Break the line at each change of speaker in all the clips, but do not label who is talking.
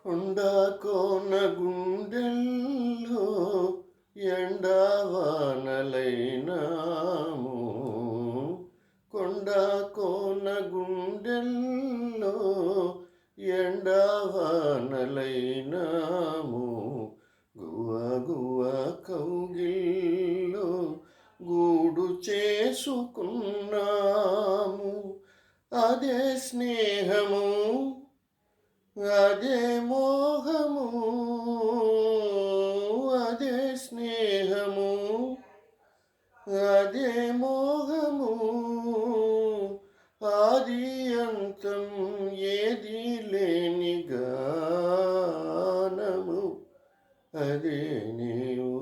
కొండ కోన గుండెల్లో ఎండవానలైనాము. కొండ కోన గుండెల్లో ఎండవానలైనాము. గువ గువ కౌగిల్లో గూడు చేసుకున్నాము. అదే స్నేహము, అదే మోహము, అదే స్నేహము, అదే మోహము. ఆది అంతం ఏది లేని గానము. అదే నీవు,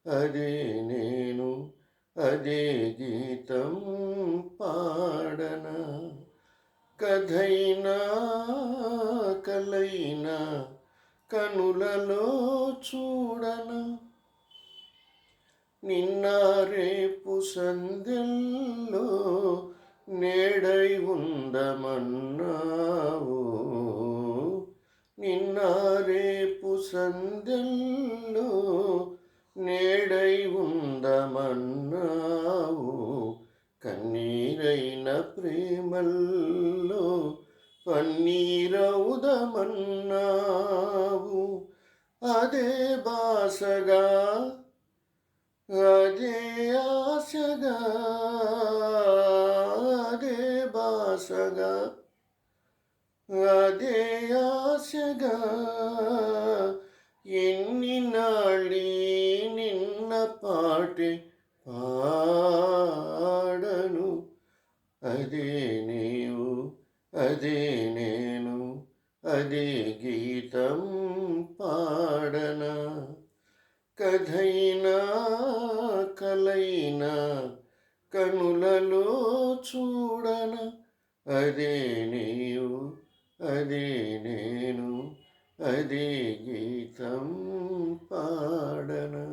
అదే నేను, అదే గీతం పాడనా. కథైనా కలైనా కనులలో చూడన. నిన్న రేపు సందెల్లో నేడై ఉందమన్నావు. నిన్న రేపు సందెల్లో నేడై ఉందమన్నావు. కన్నీరైన ప్రేమల్లో పన్నీరవుదమన్నావు. అదే బాసగా, అదే ఆశగా, అదే బాసగా, అదే ఆశగా ఎన్ని నాళ్ళీ నిన్న పాటే పాడను. అదే నీవు, అదే నేను, అదే గీతం పాడనా. కథైనా కలైనా కనులలో చూడన. అదే నీవు, అదే నేను, అదే గీతం పాడనా.